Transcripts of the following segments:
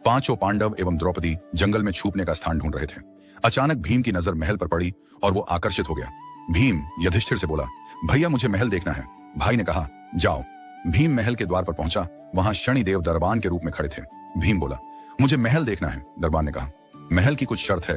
पांचों पांडव एवं द्रौपदी जंगल में छुपने का स्थान ढूंढ रहे थे। अचानक भीम की नजर महल पर पड़ी और वो आकर्षित हो गया। भीम युधिष्ठिर से बोला, भैया मुझे महल देखना है। भाई ने कहा, जाओ। भीम महल के द्वार पर पहुंचा। वहां शनिदेव दरबान के रूप में खड़े थे। भीम बोला, मुझे महल देखना है। दरबान ने कहा, महल की कुछ शर्त है।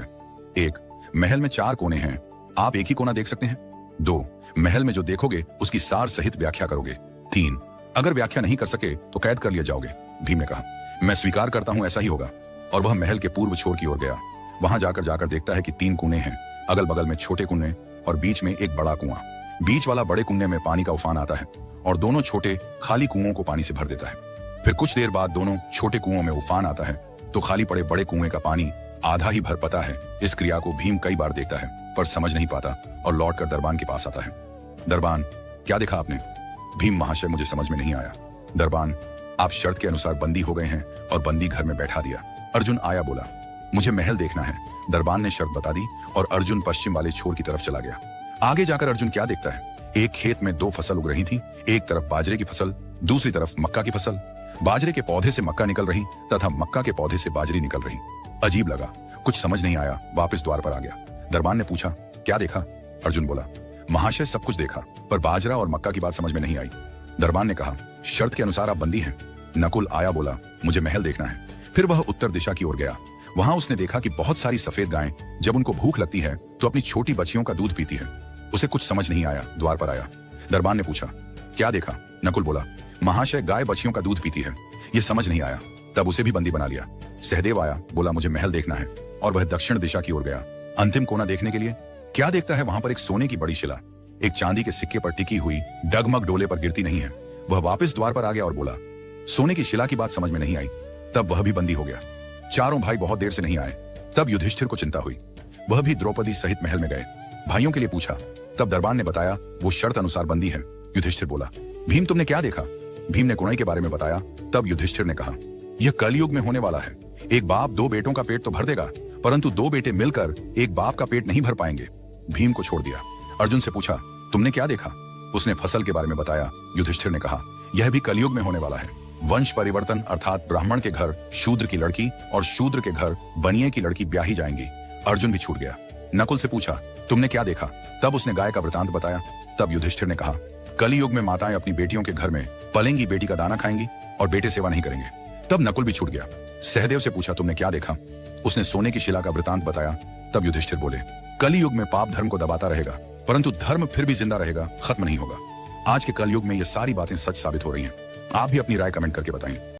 1, महल में 4 कोने हैं, आप एक ही कोना देख सकते हैं। 2, महल में जो देखोगे उसकी सार सहित व्याख्या करोगे। 3, अगर व्याख्या नहीं कर सके तो कैद कर लिए जाओगे। भीम ने कहा, मैं स्वीकार करता हूं, ऐसा ही होगा। और वह महल के पूर्व छोर की ओर गया। वहां जाकर देखता है कि 3 कुएं हैं, अगल बगल में छोटे कुएं और बीच में एक बड़ा कुआं। बीच वाला बड़े कुएं में पानी का उफान आता है और दोनों छोटे खाली कुओं को पानी से भर देता है। फिर कुछ देर बाद दोनों छोटे कुओं में उफान आता है तो खाली पड़े बड़े कुएं का पानी आधा ही भर पाता है। इस क्रिया को भीम कई बार देखता है पर समझ नहीं पाता और लौटकर दरबान के पास आता है। दरबान, क्या देखा आपने? भीम, महाशय मुझे समझ में नहीं आया। दरबान, आप शर्त के अनुसार बंदी हो गए हैं और बंदी घर में बैठा दिया। अर्जुन आया, बोला, मुझे महल देखना है। दरबान ने शर्त बता दी और अर्जुन पश्चिम वाले छोर की तरफ चला गया। आगे जाकर अर्जुन क्या देखता है? एक खेत में 2 फसल उग रही थी, एक तरफ बाजरे की फसल, दूसरी तरफ मक्का की फसल। बाजरे के पौधे से मक्का निकल रही तथा मक्का के पौधे से बाजरी निकल रही। अजीब लगा, कुछ समझ नहीं आया, वापस द्वार पर आ गया। दरबान ने पूछा, क्या देखा? अर्जुन बोला, महाशय सब कुछ देखा पर बाजरा और मक्का की बात समझ में नहीं आई। दरबान ने कहा, शर्त के अनुसार आप बंदी हैं। नकुल आया, बोला, मुझे महल देखना है। फिर वह उत्तर दिशा की ओर गया। वहां उसने देखा कि बहुत सारी सफेद गायें जब उनको भूख लगती है तो अपनी छोटी बच्चियों का दूध पीती है। उसे कुछ समझ नहीं आया, द्वार पर आया। दरबान ने पूछा, क्या देखा? नकुल बोला, महाशय गाय बच्चियों का दूध पीती है। ये समझ नहीं आया, तब उसे भी बंदी बना लिया। सहदेव आया, बोला, मुझे महल देखना है और वह दक्षिण दिशा की ओर गया। अंतिम कोना देखने के लिए क्या देखता है? वहां पर एक सोने की बड़ी शिला एक चांदी के सिक्के पर टिकी हुई डगमग डोले पर गिरती नहीं है। वह वापस द्वार पर आ गया और बोला, सोने की शिला की बात समझ में नहीं आई। तब वह भी बंदी हो गया। चारों भाई बहुत देर से नहीं आए। तब युधिष्ठिर को चिंता हुई। वह भी द्रौपदी सहित महल में गए। भाइयों के लिए पूछा। तब दरबान ने बताया वो शर्त अनुसार बंदी है। युधिष्ठिर बोला, भीम तुमने क्या देखा? भीम ने कुणाई के बारे में बताया। तब युधिष्ठिर ने कहा, यह कलयुग में होने वाला है। एक बाप 2 बेटों का पेट तो भर देगा परंतु 2 बेटे मिलकर एक बाप का पेट नहीं भर पाएंगे। भीम को छोड़ दिया। अर्जुन से पूछा, तुमने क्या देखा? उसने फसल के बारे में बताया। युधिष्ठिर ने कहा, यह भी कलयुग में होने वाला है। वंश परिवर्तन अर्थात ब्राह्मण के घर शूद्र की लड़की और शूद्र के घर बनिए की लड़की ब्याही जाएंगी। अर्जुन भी छूट गया। नकुल से पूछा, तुमने क्या देखा? तब उसने गाय का वृतांत बताया। तब युधिष्ठिर ने कहा, कलयुग में माताएं अपनी बेटियों के घर में पलेंगी, बेटी का दाना खाएंगी और बेटे सेवा नहीं करेंगे। तब नकुल भी छूट गया। सहदेव से पूछा, तुमने क्या देखा? उसने सोने की शिला का वृतांत बताया। तब युधिष्ठिर बोले, कलयुग में पाप धर्म को दबाता रहेगा परंतु धर्म फिर भी जिंदा रहेगा, खत्म नहीं होगा। आज के कलयुग में ये सारी बातें सच साबित हो रही हैं। आप भी अपनी राय कमेंट करके बताएं।